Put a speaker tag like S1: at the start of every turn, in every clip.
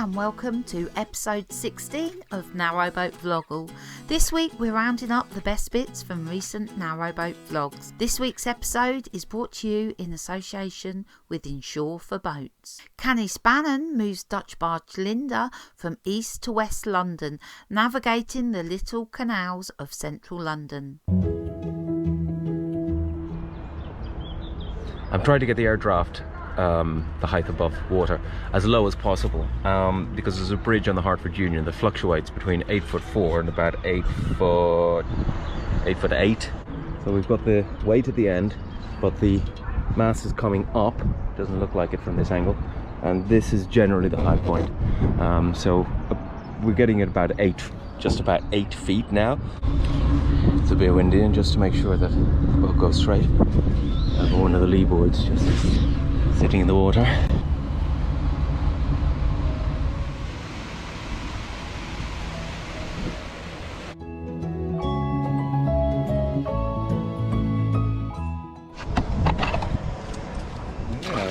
S1: and welcome to episode 16 of Narrowboat Vloggl. This week we're rounding up the best bits from recent Narrowboat vlogs. This week's episode is brought to you in association with Insure for Boats. Canice Bannon moves Dutch Barge Linda from east to west London, navigating the little canals of central London.
S2: I'm trying to get the air draft, the height above water, as low as possible, because there's a bridge on the Hertford Union that fluctuates between 8'4" and about 8'8". So we've got the weight at the end, but the mast is coming up. Doesn't look like it from this angle, and this is generally the high point. So we're getting it about just about 8 feet now. It's a bit windy, and just to make sure that the boat goes straight, I've got one of the lee boards just sitting in the water. Yeah,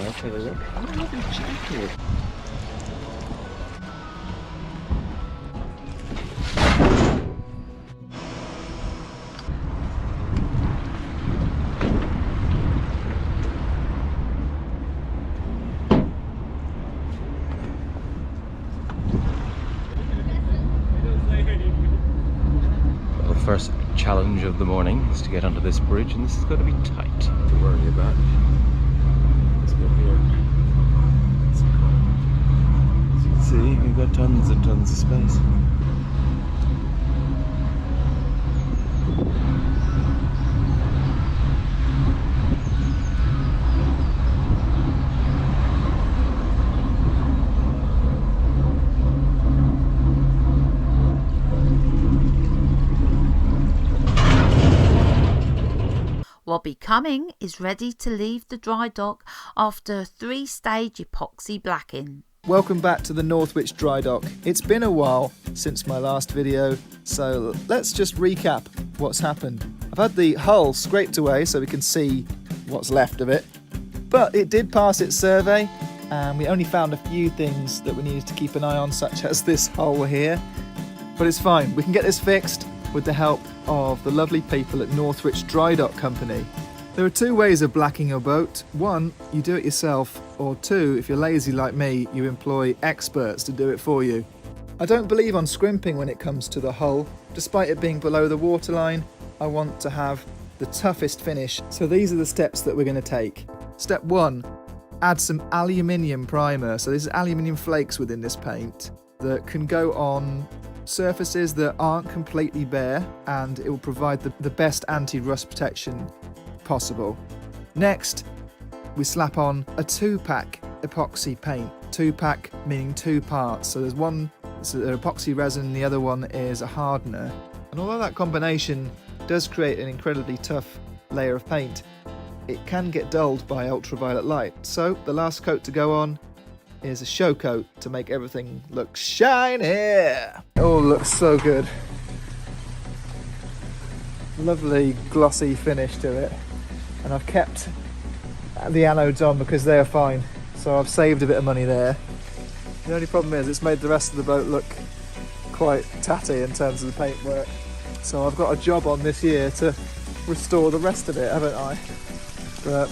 S2: let's have a look. Oh, lovely jacket. First challenge of the morning is to get onto this bridge, and this is going to be tight to worry about. This bit here. As you can see, we've got tons and tons of space.
S1: Robbie Cumming is ready to leave the dry dock after a 3-stage epoxy blacking.
S3: Welcome back to the Northwich Dry Dock. It's been a while since my last video, so let's just recap what's happened. I've had the hull scraped away so we can see what's left of it, but it did pass its survey, and we only found a few things that we needed to keep an eye on, such as this hole here. But it's fine, we can get this fixed with the help of the lovely people at Northwich Dry Dock Company. There are 2 ways of blacking your boat. 1, you do it yourself, or 2, if you're lazy like me, you employ experts to do it for you. I don't believe on scrimping when it comes to the hull. Despite it being below the waterline, I want to have the toughest finish. So these are the steps that we're going to take. Step 1, add some aluminium primer. So this is aluminium flakes within this paint that can go on surfaces that aren't completely bare, and it will provide the best anti-rust protection possible. Next, we slap on a 2-pack epoxy paint. 2-pack meaning 2 parts. So there's one it's an epoxy resin, and the other one is a hardener. And although that combination does create an incredibly tough layer of paint, it can get dulled by ultraviolet light. So the last coat to go on is a show coat to make everything look shiny. It all looks so good. Lovely glossy finish to it. And I've kept the anodes on because they're fine. So I've saved a bit of money there. The only problem is it's made the rest of the boat look quite tatty in terms of the paintwork. So I've got a job on this year to restore the rest of it, haven't I? But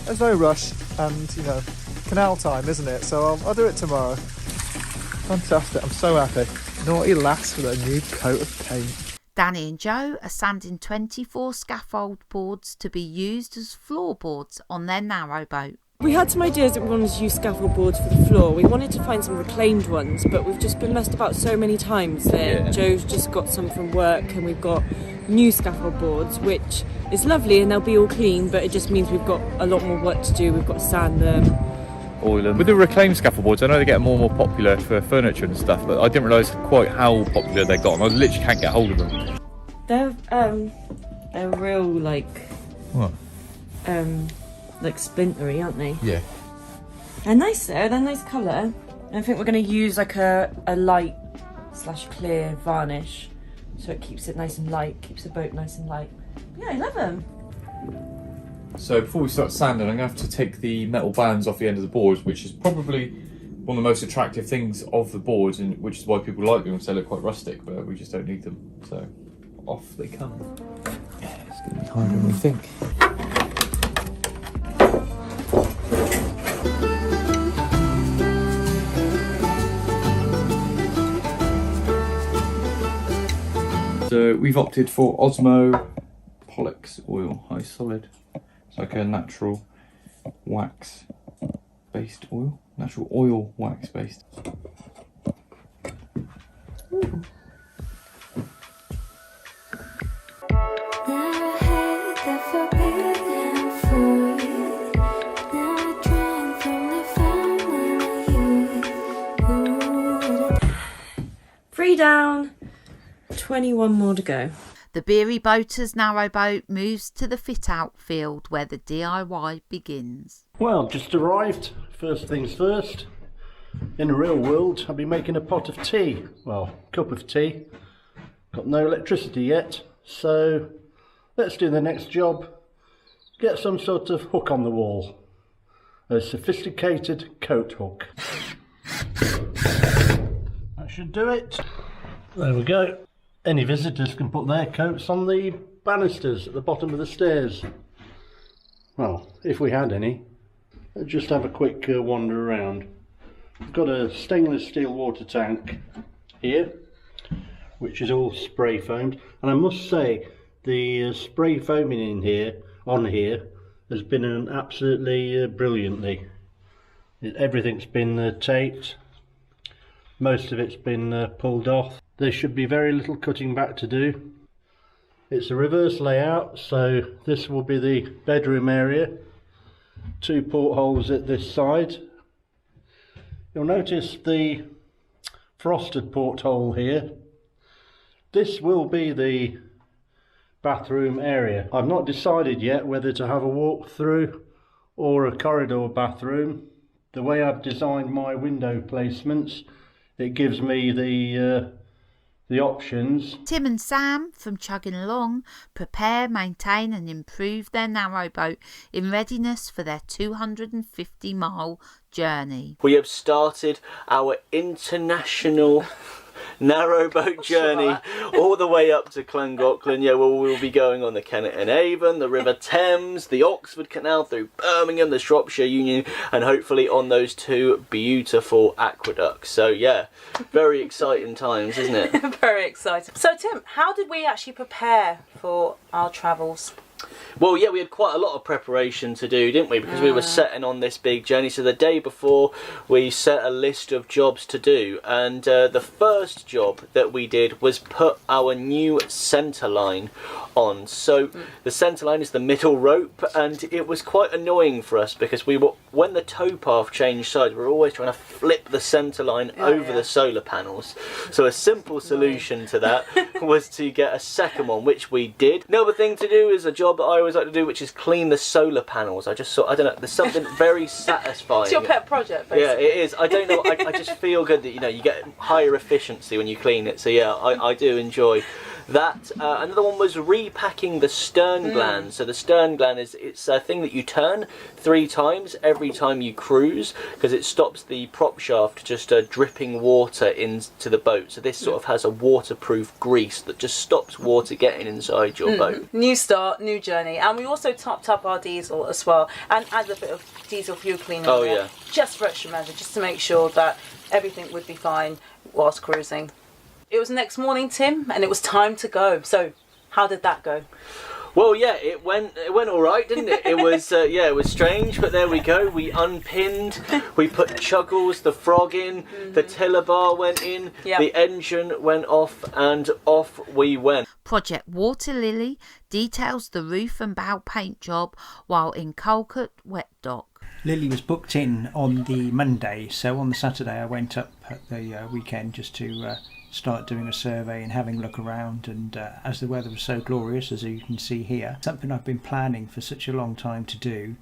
S3: there's no rush, and you know, canal time, isn't it? So I'll do it tomorrow. Fantastic, I'm so happy. Naughty lass with a new coat of paint.
S1: Danni and Joe are sanding 24 scaffold boards to be used as floorboards on their narrowboat.
S4: We had some ideas that we wanted to use scaffold boards for the floor. We wanted to find some reclaimed ones, but we've just been messed about so many times that Joe's just got some from work, and we've got new scaffold boards, which is lovely, and they'll be all clean, but it just means we've got a lot more work to do. We've got to sand them,
S5: oil them. With the reclaimed scaffold boards, I know they get more and more popular for furniture and stuff, but I didn't realise quite how popular they got, and I literally can't get hold of them.
S4: They're real like splintery, aren't they?
S5: Yeah.
S4: They're nice though. They're nice colour. I think we're going to use like a light / clear varnish, so it keeps it nice and light, keeps the boat nice and light. Yeah, I love them.
S5: So before we start sanding, I'm going to have to take the metal bands off the end of the boards, which is probably one of the most attractive things of the boards, and which is why people like them, because they look quite rustic, but we just don't need them. So off they come. Yeah, it's going to be harder than we think. So we've opted for Osmo Pollux oil, high solid. It's like a natural wax based oil. Natural oil wax based.
S4: Three down, 21 more to go.
S1: The Beery Boaters narrowboat moves to the fit-out field where the DIY begins.
S6: Well, just arrived. First things first. In the real world, I'll be making a pot of tea. Well, cup of tea. Got no electricity yet, so let's do the next job. Get some sort of hook on the wall. A sophisticated coat hook. That should do it. There we go. Any visitors can put their coats on the banisters at the bottom of the stairs. Well, if we had any. Let's just have a quick wander around. I've got a stainless steel water tank here, which is all spray foamed, and I must say the spray foaming in here, on here, has been done absolutely brilliantly. Everything's been taped, most of it's been pulled off. There should be very little cutting back to do. It's a reverse layout, so this will be the bedroom area. 2 portholes at this side. You'll notice the frosted porthole here. This will be the bathroom area. I've not decided yet whether to have a walk through or a corridor bathroom. The way I've designed my window placements, it gives me the options.
S1: Tim and Sam from Chugging Along prepare, maintain and improve their narrowboat in readiness for their 250-mile journey.
S2: We have started our international narrowboat journey all the way up to Llangollen, where we'll be going on the Kennet and Avon, the River Thames, the Oxford Canal through Birmingham, the Shropshire Union, and hopefully on those 2 beautiful aqueducts. So yeah, very exciting times, isn't it?
S7: Very exciting. So Tim, how did we actually prepare for our travels?
S2: Well, yeah, we had quite a lot of preparation to do, didn't we? Because we were setting on this big journey. So the day before, we set a list of jobs to do. And the first job that we did was put our new centre line on. So the centre line is the middle rope, and it was quite annoying for us because we were, when the towpath changed sides, we were always trying to flip the centre line over the solar panels. So a simple solution to that was to get a second one, which we did. Another thing to do is a job that I always like to do, which is clean the solar panels. I just thought, I don't know, there's something very satisfying.
S7: It's your pet project, basically.
S2: Yeah, it is. I don't know, I just feel good that, you know, you get higher efficiency when you clean it. So yeah, I do enjoy that. Another one was repacking the stern gland. So the stern gland it's a thing that you turn 3 times every time you cruise, because it stops the prop shaft just dripping water into the boat. So this sort of has a waterproof grease that just stops water getting inside your boat.
S7: New start, new journey. And we also topped up our diesel as well and added a bit of diesel fuel cleaner in there, just for extra measure, just to make sure that everything would be fine whilst cruising. It was next morning, Tim, and it was time to go. So, how did that go?
S2: Well, yeah, it went all right, didn't it? It was yeah, it was strange, but there we go. We unpinned, we put chuggles, the frog in, the tiller bar went in, the engine went off, and off we went.
S1: Project Water Lily details the roof and bow paint job while in Calcutt wet dock.
S8: Lily was booked in on the Monday, so on the Saturday I went up at the weekend just to start doing a survey and having a look around, and as the weather was so glorious, as you can see here, something I've been planning for such a long time to do,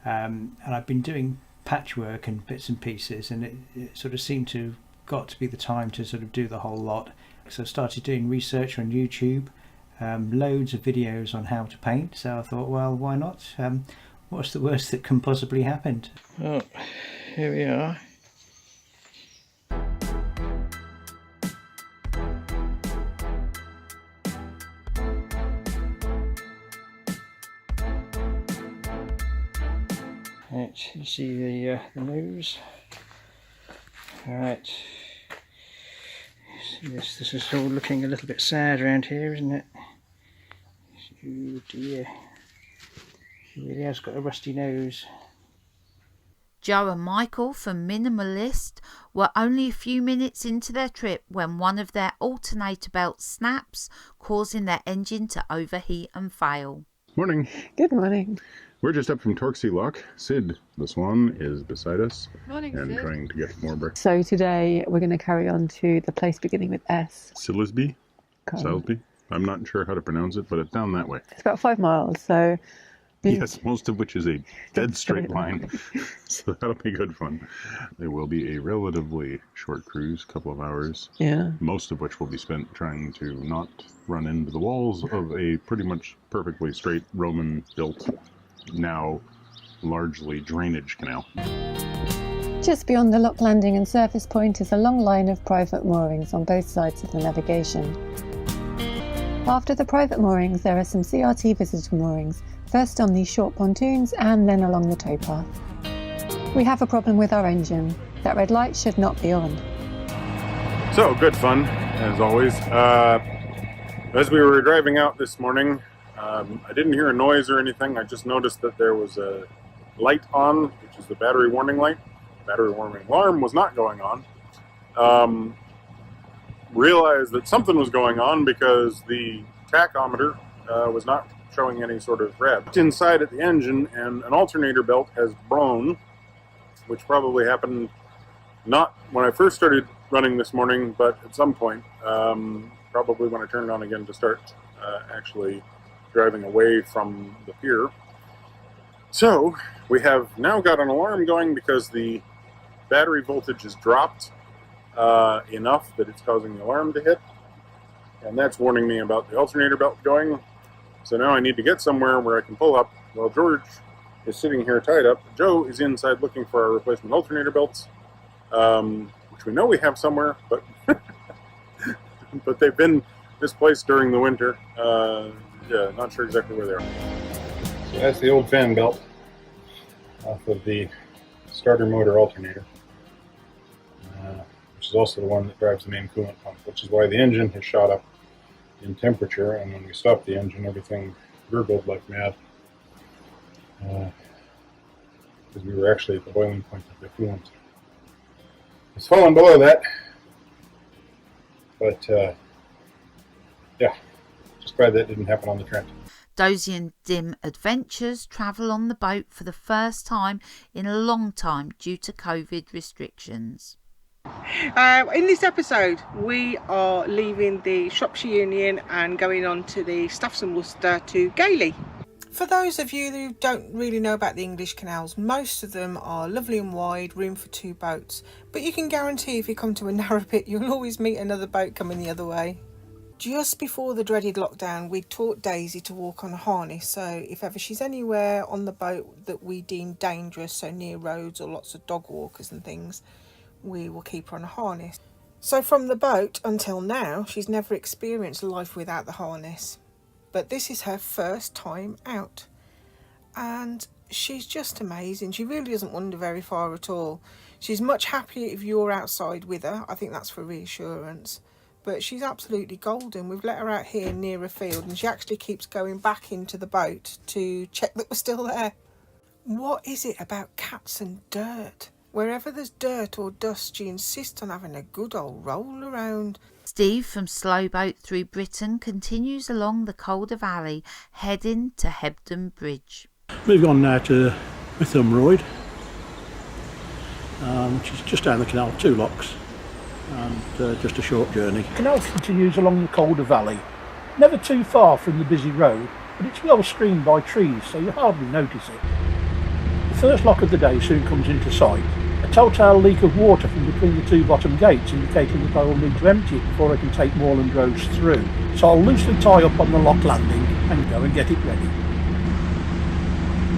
S8: and I've been doing patchwork and bits and pieces, and it sort of seemed to got to be the time to sort of do the whole lot. So I started doing research on YouTube, loads of videos on how to paint, so I thought, well, why not? What's the worst that can possibly happen?
S5: Oh, here we are.
S8: Right, you see the nose. Alright. This is all looking a little bit sad around here, isn't it? Oh dear. He really has got a rusty nose.
S1: Joe and Michael from Minimalist were only a few minutes into their trip when one of their alternator belts snaps, causing their engine to overheat and fail.
S9: Morning.
S10: Good morning.
S9: We're just up from Torksey Lock. Sid, the swan, is beside us.
S10: Morning,
S9: and
S10: Sid.
S9: trying to get more breakfast.
S10: So today we're going to carry on to the place beginning with S.
S9: Silsby? Silsby? I'm not sure how to pronounce it, but it's down that way.
S10: It's about 5 miles, so...
S9: Yes, most of which is a dead straight line. So that'll be good fun. It will be a relatively short cruise, couple of hours.
S10: Yeah.
S9: Most of which will be spent trying to not run into the walls of a pretty much perfectly straight Roman-built, now largely drainage canal.
S10: Just beyond the lock landing and surface point is a long line of private moorings on both sides of the navigation. After the private moorings, there are some CRT visitor moorings, first on these short pontoons and then along the towpath. We have a problem with our engine. That red light should not be on.
S9: So, good fun, as always. As we were driving out this morning, I didn't hear a noise or anything. I just noticed that there was a light on, which is the battery warning light. Battery warning alarm was not going on. Realized that something was going on because the tachometer was not showing any sort of red. It's inside at the engine, and an alternator belt has blown, which probably happened not when I first started running this morning, but at some point, probably when I turned on again to start actually driving away from the pier. So we have now got an alarm going because the battery voltage is dropped enough that it's causing the alarm to hit, and that's warning me about the alternator belt going. So now I need to get somewhere where I can pull up. While George is sitting here tied up, Joe is inside looking for our replacement alternator belts, which we know we have somewhere, but but they've been misplaced during the winter. Yeah, not sure exactly where they are. So that's the old fan belt off of the starter motor alternator, which is also the one that drives the main coolant pump, which is why the engine has shot up in temperature, and when we stopped the engine, everything gurgled like mad, because we were actually at the boiling point of the coolant. It's fallen below that, but yeah, just glad that didn't happen on the Trent.
S1: Dozy and Dim Adventures travel on the boat for the first time in a long time due to COVID restrictions.
S11: In this episode we are leaving the Shropshire Union and going on to the Staffs and Worcester to Gailey.
S12: For those of you who don't really know about the English canals, most of them are lovely and wide, room for 2 boats, but you can guarantee if you come to a narrow bit you'll always meet another boat coming the other way. Just before the dreaded lockdown, we taught Daisy to walk on a harness, so if ever she's anywhere on the boat that we deem dangerous, so near roads or lots of dog walkers and things, we will keep her on a harness. So from the boat until now, she's never experienced life without the harness. But this is her first time out. And she's just amazing. She really doesn't wander very far at all. She's much happier if you're outside with her. I think that's for reassurance. But she's absolutely golden. We've let her out here near a field and she actually keeps going back into the boat to check that we're still there. What is it about cats and dirt? Wherever there's dirt or dust, she insists on having a good old roll around.
S1: Steve from Slowboat Through Britain continues along the Calder Valley, heading to Hebden Bridge.
S6: We've gone now to Witham, which is just down the canal, 2 locks, and just a short journey. The canal continues along the Calder Valley, never too far from the busy road, but it's well screened by trees, so you hardly notice it. The first lock of the day soon comes into sight. A telltale leak of water from between the 2 bottom gates indicating that I will need to empty it before I can take moorland rows through. So I'll loosely tie up on the lock landing and go and get it ready.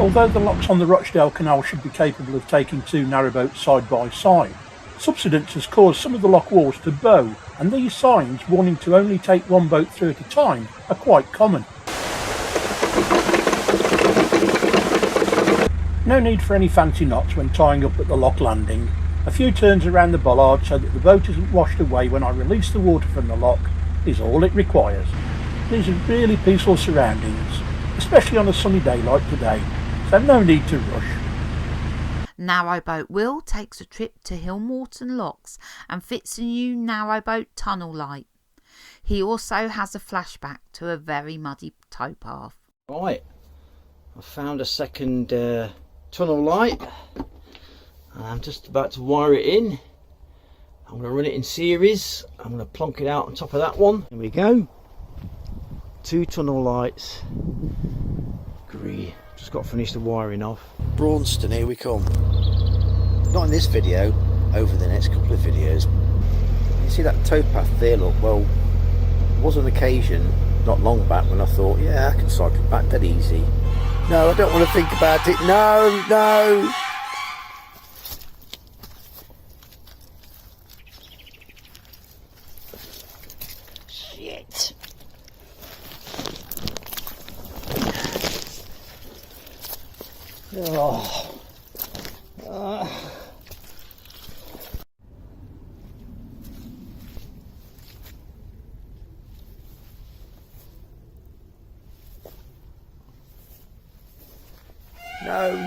S6: Although the locks on the Rochdale Canal should be capable of taking 2 narrowboats side by side, subsidence has caused some of the lock walls to bow, and these signs warning to only take 1 boat through at a time are quite common. No need for any fancy knots when tying up at the lock landing. A few turns around the bollard so that the boat isn't washed away when I release the water from the lock is all it requires. These are really peaceful surroundings, especially on a sunny day like today, so no need to rush.
S1: Narrowboat Will takes a trip to Hillmorton Locks and fits a new narrowboat tunnel light. He also has a flashback to a very muddy towpath.
S13: Right, I found a second tunnel light and I'm just about to wire it in. I'm going to run it in series. I'm going to plonk it out on top of that one. Here we go. 2 tunnel lights. Agree. Just got to finish the wiring off.
S14: Braunston, here we come. Not in this video, over the next couple of videos. You see that towpath there, look? Well, it was an occasion not long back when I thought, yeah, I can cycle back that easy. No, I don't want to think about it. No, no. Shit. Oh.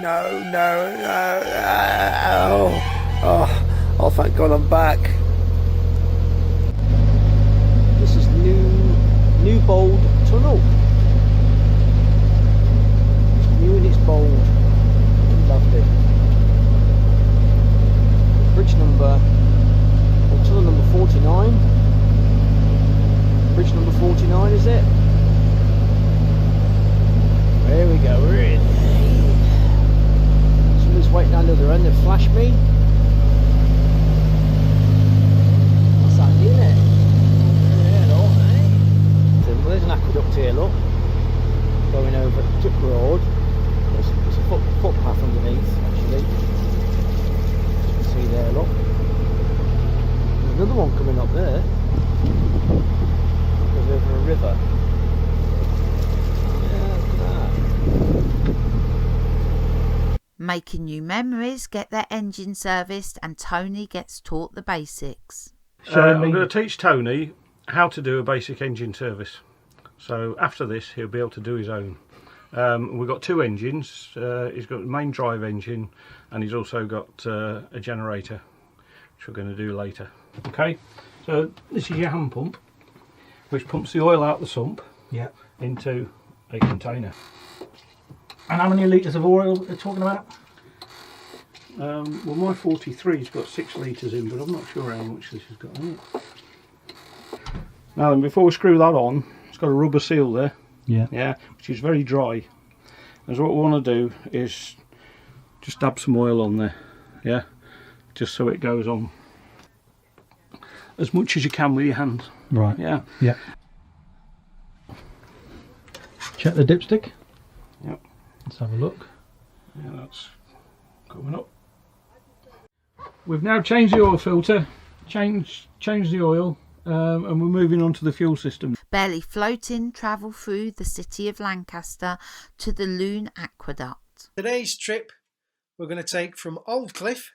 S14: No. Oh, thank God I'm back.
S13: This is new bold tunnel. It's new and it's bold. Lovely. Bridge number, or tunnel number 49. Bridge number 49 is it? There we go, we're in. Somebody's waiting down the other end to flash me. What's that, isn't it? Yeah, look, eh? Well, there's an aqueduct here, look. Going over Duck Road. There's a footpath underneath, actually. You can see there, look. There's another one coming up there. Goes over a river.
S1: Making new memories get their engine serviced and Tony gets taught the basics.
S6: So I'm going to teach Tony how to do a basic engine service. So after this he'll be able to do his own. We've got 2 engines. He's got the main drive engine and he's also got a generator, which we're going to do later. Okay, so this is your hand pump, which pumps the oil out the sump into a container.
S8: And how many litres of oil are we talking about?
S6: Well, my 43's got 6 litres in, but I'm not sure how much this has got in it. Now then, before we screw that on, it's got a rubber seal there. Yeah, which is very dry. And so what we want to do is just dab some oil on there. Yeah, just so it goes on as much as you can with your hand.
S8: Right.
S6: Yeah.
S8: Check the dipstick.
S6: Yep.
S8: Let's have a look.
S6: Yeah, that's coming up. We've now changed the oil filter, changed the oil, and we're moving on to the fuel system.
S1: Barely floating travel through the city of Lancaster to the Loon Aqueduct.
S15: Today's trip we're going to take from Old Cliff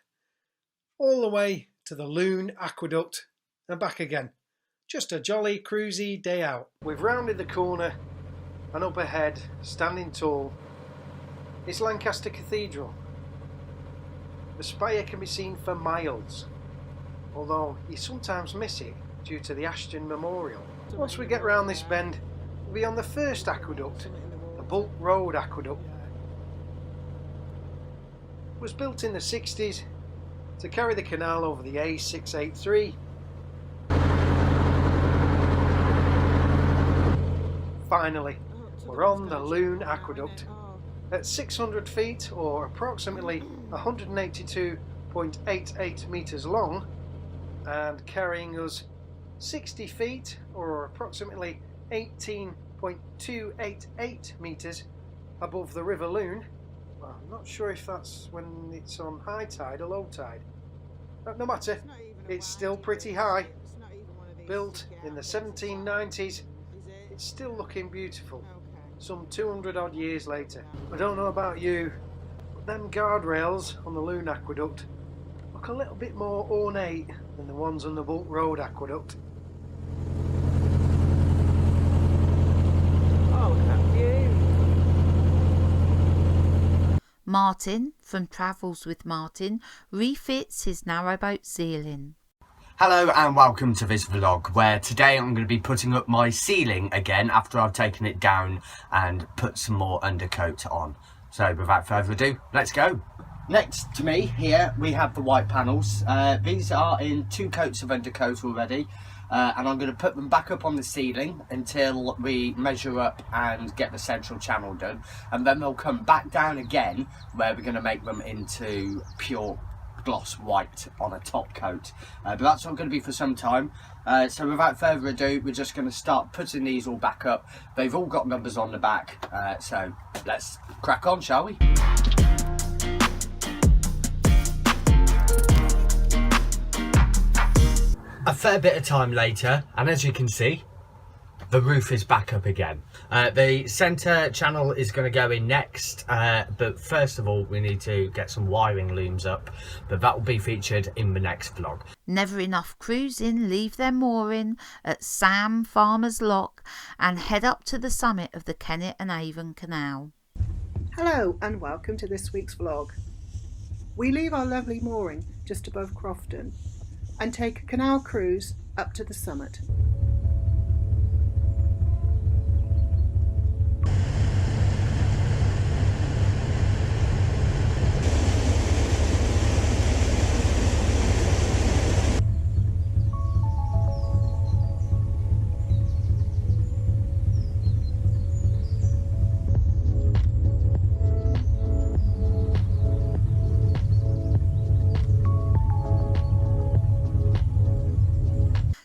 S15: all the way to the Loon Aqueduct and back again. Just a jolly cruisy day out. We've rounded the corner and up ahead, standing tall, is Lancaster Cathedral. The spire can be seen for miles, although you sometimes miss it due to the Ashton Memorial. Once we get round this bend, we'll be on the first aqueduct, the Bulk Road Aqueduct. It was built in the 60s to carry the canal over the A683. Finally, we're on the Loon Aqueduct. At 600 feet, or approximately 182.88 metres long, and carrying us 60 feet, or approximately 18.288 metres above the River Loon. Well, I'm not sure if that's when it's on high tide or low tide. But no matter, it's still pretty high. Built in the 1790s, it's still looking beautiful. Some 200 odd years later. I don't know about you, but Them guardrails on the Loon Aqueduct look a little bit more ornate than the ones on the Bulk Road Aqueduct.
S4: Oh, look at that view.
S1: Martin from Travels with Martin refits his narrowboat ceiling.
S16: Hello and welcome to this vlog, where today I'm going to be putting up my ceiling again after I've taken it down and put some more undercoat on. So without further ado, let's go. Next to me here we have the white panels. These are in 2 coats of undercoat already, and I'm going to put them back up on the ceiling until we measure up and get the central channel done, and then they'll come back down again where we're going to make them into pure gloss white on a top coat, but that's not going to be for some time. So without further ado, we're just going to start putting these all back up. They've all got numbers on the back, so let's crack on, shall we? A fair bit of time later, and as you can see, the roof is back up again. The centre channel is going to go in next, but first of all we need to get some wiring looms up, but that will be featured in the next vlog.
S1: Never enough cruising, leave their mooring at Sam Farmer's Lock and head up to the summit of the Kennet and Avon Canal.
S11: Hello and welcome to this week's vlog. We leave our lovely mooring just above Crofton and take a canal cruise up to the summit.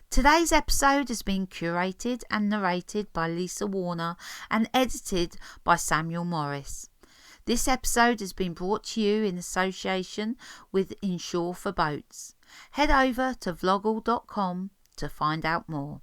S1: Today's episode has been curated and narrated by Lisa Warner and edited by Samuel Morris. This episode has been brought to you in association with Insure for Boats. Head over to vloggl.com to find out more.